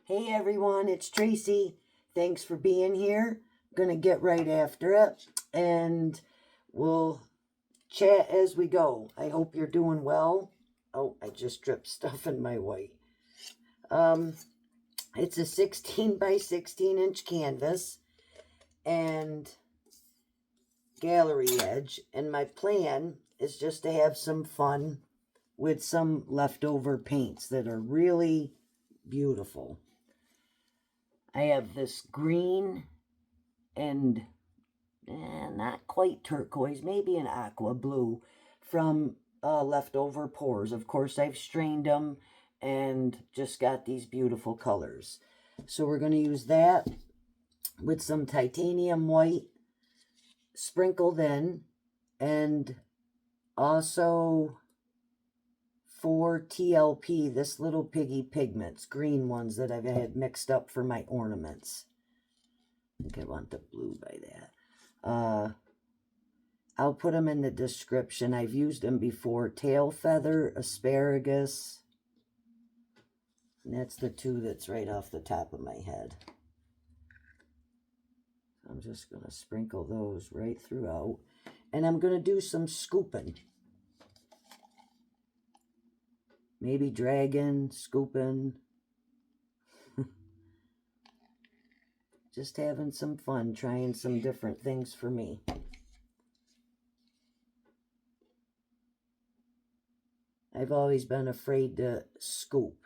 Hey everyone, it's Tracy. Thanks for being here. Gonna get right after it and we'll chat as we go. I hope you're doing well. Oh, I just dripped stuff in my white. It's a 16 by 16 inch canvas and gallery edge, and my plan is just to have some fun with some leftover paints that are really beautiful. I have this green and not quite turquoise, maybe an aqua blue from leftover pours. Of course, I've strained them and just got these beautiful colors. So we're going to use that with some titanium white sprinkled in, and also 4 TLP, this little piggy pigments, green ones that I've had mixed up for my ornaments. I think I want the blue by that. I'll put them in the description. I've used them before. Tail feather, asparagus. And that's the two that's right off the top of my head. I'm just going to sprinkle those right throughout. And I'm going to do some scooping. Maybe dragon, scooping. Just having some fun, trying some different things for me. I've always been afraid to scoop.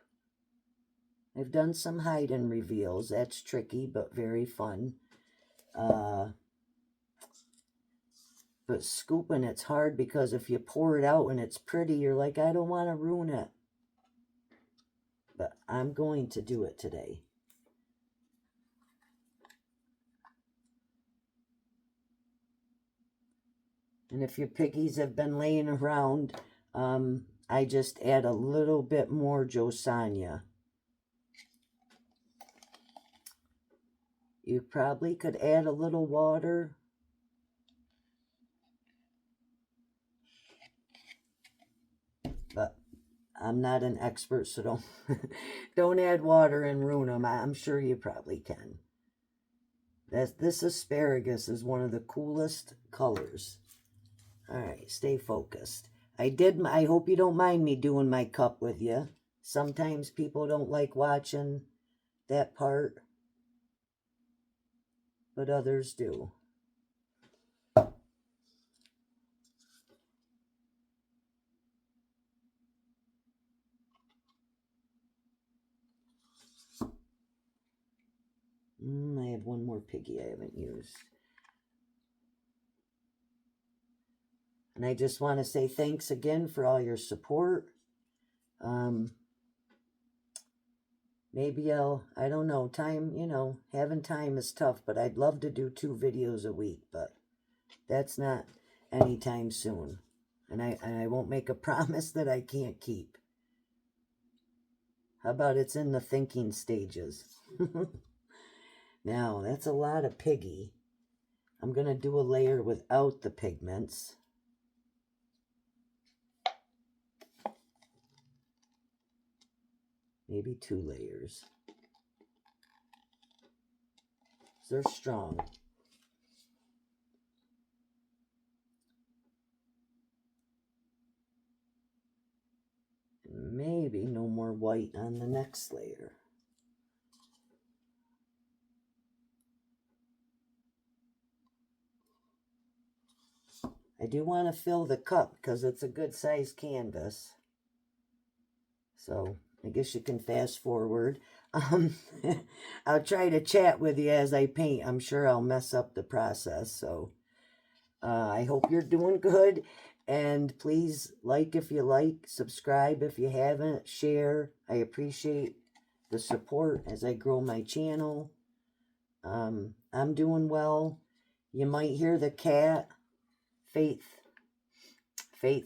I've done some hide and reveals. That's tricky, but very fun. But scooping, it's hard because if you pour it out and it's pretty, you're like, I don't want to ruin it. But I'm going to do it today. And if your piggies have been laying around, I just add a little bit more Josanya. You probably could add a little water. But I'm not an expert, so don't add water and ruin them. I'm sure you probably can. This asparagus is one of the coolest colors. All right, stay focused. I hope you don't mind me doing my cup with you. Sometimes people don't like watching that part, but others do. I have one more piggy I haven't used. And I just want to say thanks again for all your support. Maybe I don't know, having time is tough, but I'd love to do 2 videos a week, but that's not anytime soon. And I won't make a promise that I can't keep. How about it's in the thinking stages? Now, that's a lot of piggy. I'm going to do a layer without the pigments. Maybe 2 layers. They're strong. Maybe no more white on the next layer. I do want to fill the cup because it's a good size canvas. So I guess you can fast forward. I'll try to chat with you as I paint. I'm sure I'll mess up the process. So I hope you're doing good. And please like if you like, subscribe if you haven't, share. I appreciate the support as I grow my channel. I'm doing well. You might hear the cat. Faith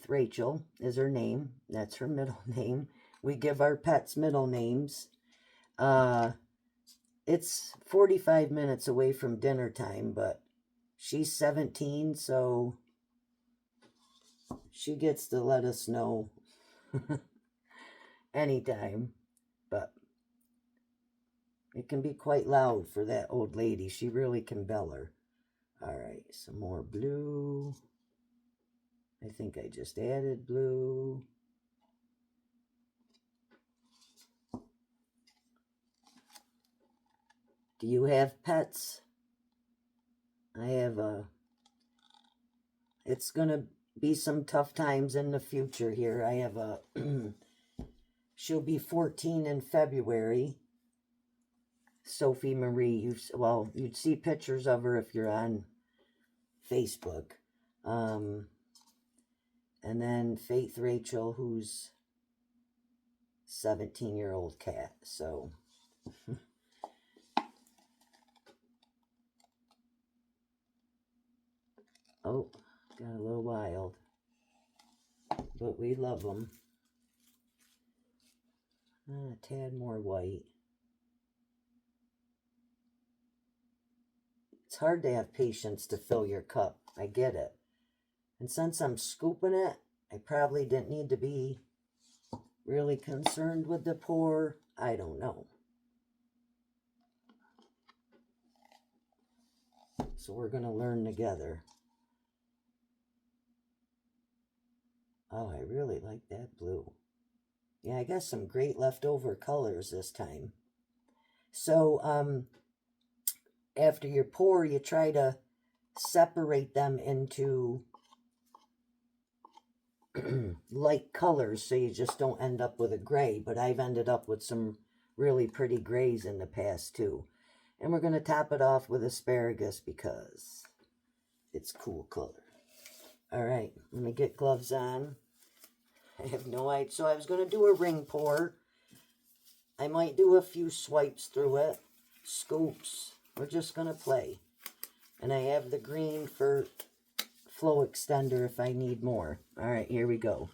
Rachel is her name. That's her middle name. We give our pets middle names. It's 45 minutes away from dinner time, but she's 17, so she gets to let us know anytime. But can be quite loud for that old lady. She really can beller. All right, some more blue. I think I just added blue. Do you have pets? I have it's going to be some tough times in the future here. I have a, she'll be 14 in February. Sophie Marie, you'd see pictures of her if you're on Facebook. And then Faith Rachel, who's 17-year-old cat. So oh, got a little wild, but we love them. A tad more white. It's hard to have patience to fill your cup. I get it. And since I'm scooping it, I probably didn't need to be really concerned with the pour. I don't know. So we're going to learn together. Oh, I really like that blue. Yeah, I got some great leftover colors this time. So, after you pour, you try to separate them into light colors so you just don't end up with a gray. But I've ended up with some really pretty grays in the past too. And we're going to top it off with asparagus because it's cool color. All right, let me get gloves on. I have no idea. So I was going to do a ring pour. I might do a few swipes through it. Scoops. We're just going to play. And I have the green for flow extender if I need more. All right, here we go.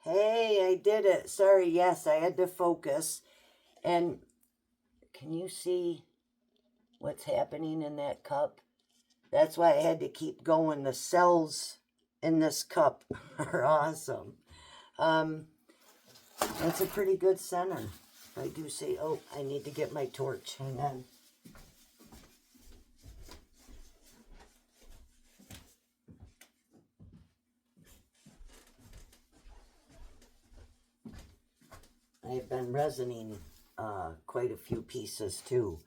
Hey, I did it. Sorry, yes, I had to focus. And can you see what's happening in that cup? That's why I had to keep going. The cells in this cup are awesome. That's a pretty good center. I do say, oh, I need to get my torch. Hang on. I've been resining quite a few pieces too.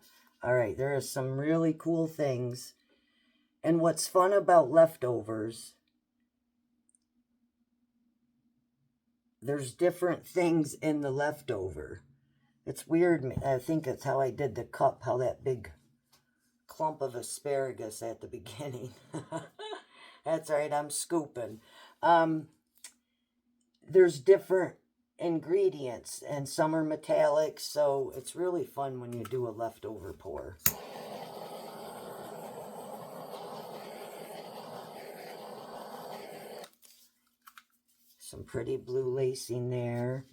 All right, there are some really cool things. And what's fun about leftovers, there's different things in the leftover. It's weird. I think it's how I did the cup, how that big clump of asparagus at the beginning. That's right, I'm scooping. There's different ingredients, and some are metallic, so it's really fun when you do a leftover pour. Some pretty blue lacing there.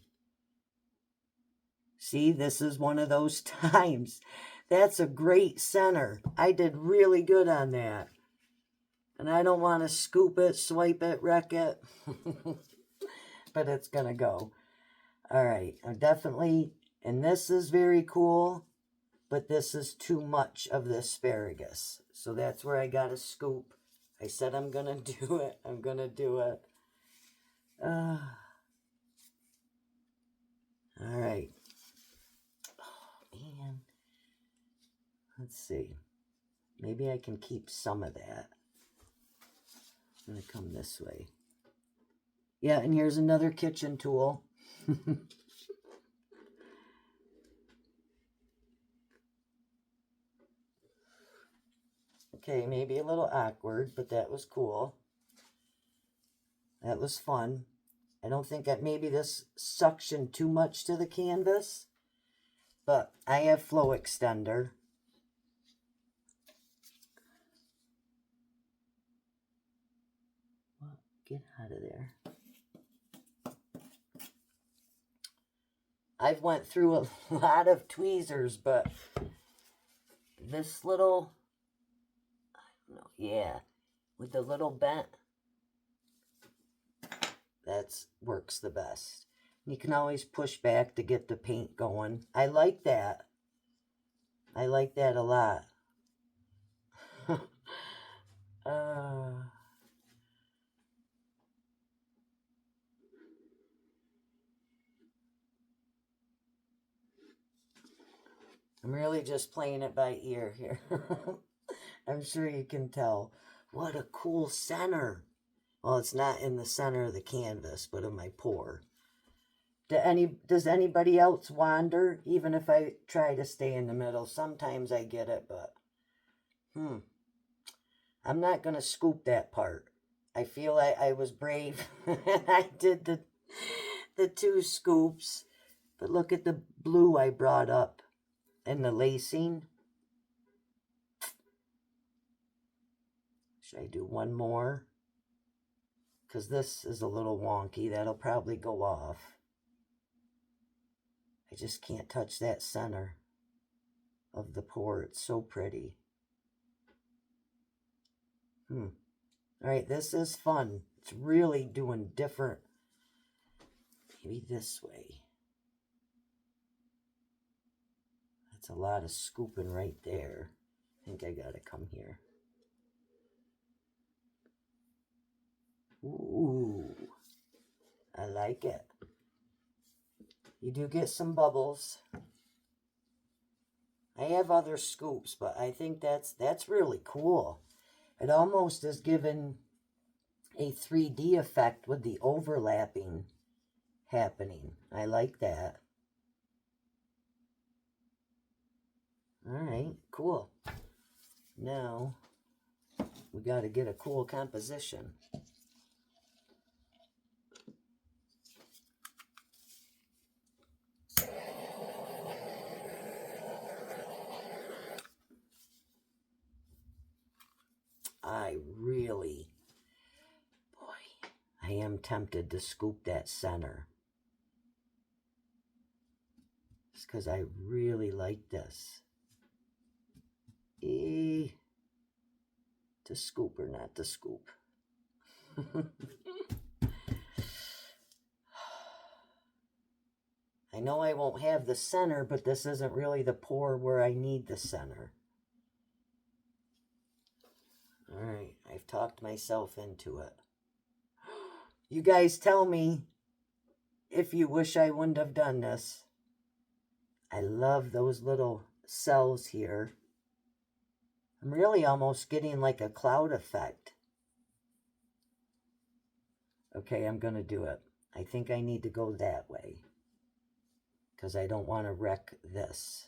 See, this is one of those times. That's a great center. I did really good on that. And I don't want to scoop it, swipe it, wreck it. But it's going to go. All right. I'm definitely, and this is very cool, but this is too much of the asparagus. So that's where I got to scoop. I said I'm going to do it. I'm going to do it. All right. Oh, man. Let's see. Maybe I can keep some of that. I'm going to come this way. Yeah, and here's another kitchen tool. Okay, maybe a little awkward, but that was cool. That was fun. I don't think that maybe this suctioned too much to the canvas, but I have flow extender. Well, get out of there. I've went through a lot of tweezers, but this little, I don't know, yeah, with the little bent, that works the best. You can always push back to get the paint going. I like that. I like that a lot. I'm really just playing it by ear here. I'm sure you can tell. What a cool center. Well, it's not in the center of the canvas, but of my pour. Does anybody else wander? Even if I try to stay in the middle, sometimes I get it, but I'm not going to scoop that part. I feel like I was brave. I did the 2 scoops, but look at the blue I brought up and the lacing. Should I do one more? Because this is a little wonky. That'll probably go off. I just can't touch that center of the pour. It's so pretty. All right, this is fun. It's really doing different. Maybe this way. That's a lot of scooping right there. I think I gotta come here. Ooh, I like it. You do get some bubbles. I have other scoops, but I think that's really cool. It almost is given a 3D effect with the overlapping happening. I like that. All right, cool. Now we got to get a cool composition. I am tempted to scoop that center. It's because I really like this. To scoop or not to scoop. I know I won't have the center, but this isn't really the pour where I need the center. All right, I've talked myself into it. You guys tell me if you wish I wouldn't have done this. I love those little cells here. I'm really almost getting like a cloud effect. Okay, I'm going to do it. I think I need to go that way because I don't want to wreck this.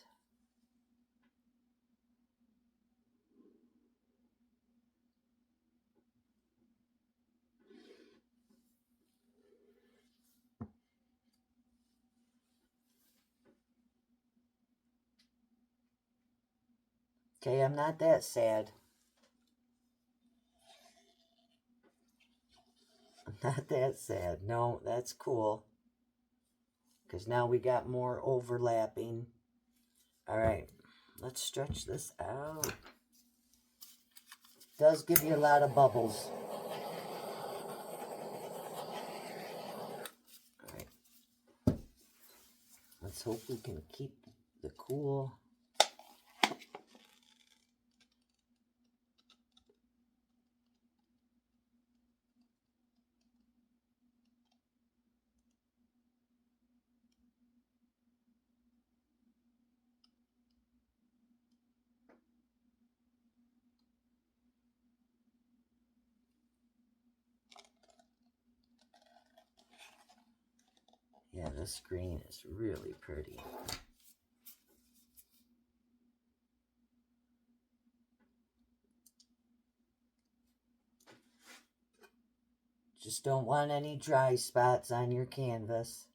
Okay, I'm not that sad. I'm not that sad. No, that's cool. Because now we got more overlapping. All right, let's stretch this out. Does give you a lot of bubbles. All right. Let's hope we can keep the cool. Yeah, this green is really pretty. Just don't want any dry spots on your canvas.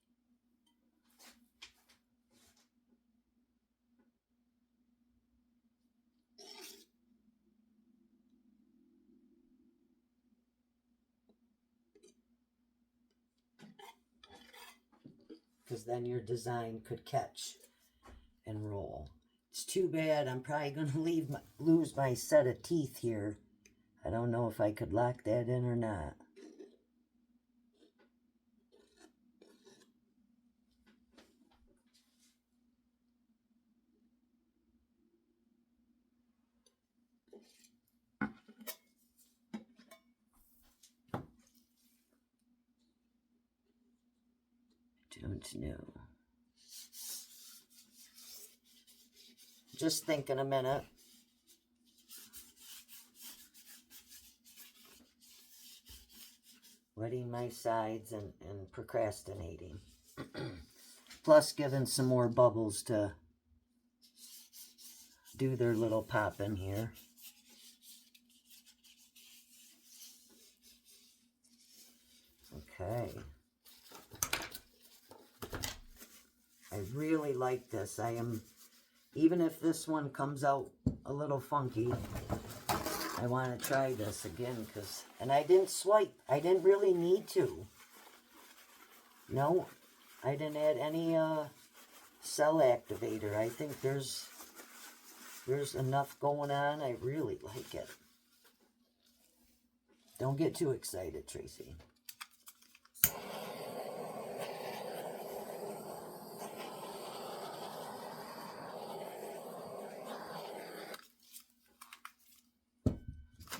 Because then your design could catch and roll. It's too bad. I'm probably going to lose my set of teeth here. I don't know if I could lock that in or not. Don't know. Just thinking a minute. Wetting my sides and procrastinating. Plus giving some more bubbles to do their little pop in here. Okay. I really like this. Even if this one comes out a little funky, I want to try this again and I didn't swipe. I didn't really need to. No, I didn't add any cell activator. I think there's enough going on. I really like it. Don't get too excited, Tracy.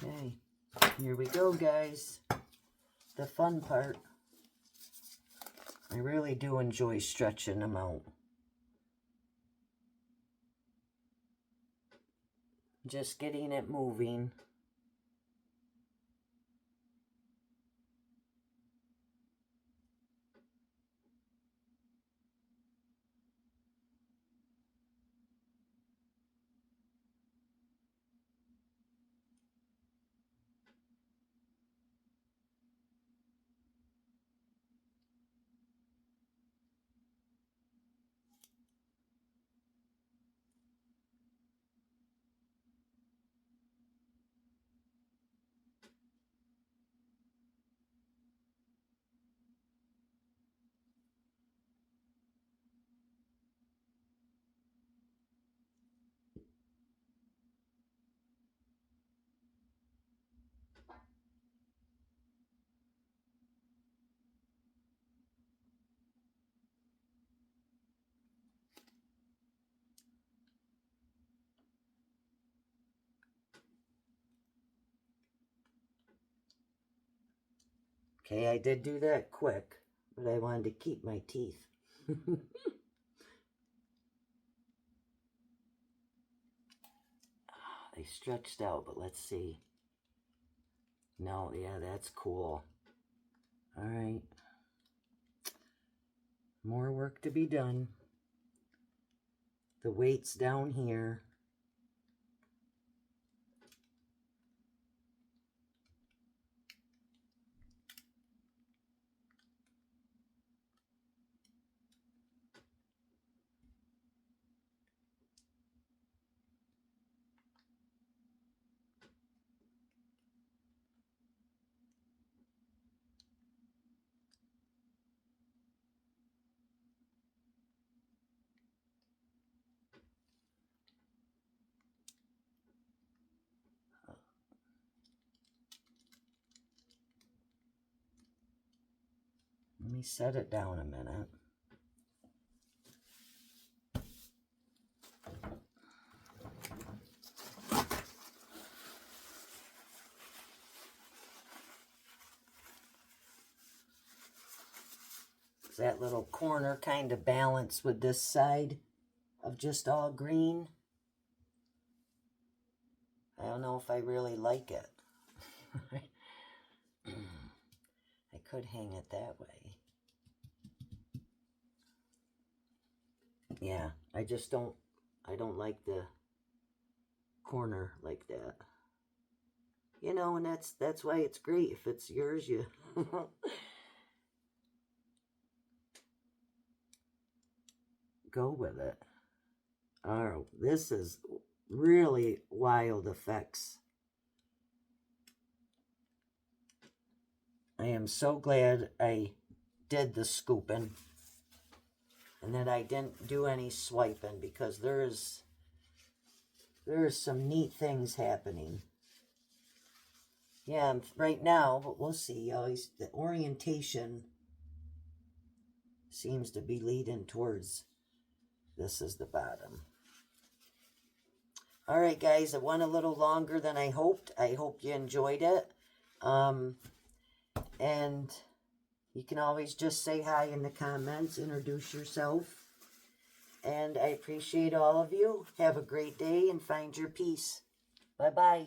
Okay, here we go, guys. The fun part. I really do enjoy stretching them out. Just getting it moving. Okay, I did do that quick, but I wanted to keep my teeth. They stretched out, but let's see. No, yeah, that's cool. All right. More work to be done. The weight's down here. me set it down a minute. That little corner kind of balanced with this side of just all green. I don't know if I really like it. I could hang it that way. Yeah, I don't like the corner like that. You know, and that's why it's great. If it's yours, you go with it. Oh, this is really wild effects. I am so glad I did the scooping and that I didn't do any swiping, because there's some neat things happening. Yeah, right now, but we'll see. Always the orientation seems to be leading towards this is the bottom. All right, guys, it went a little longer than I hoped. I hope you enjoyed it. And you can always just say hi in the comments, introduce yourself. And I appreciate all of you. Have a great day and find your peace. Bye-bye.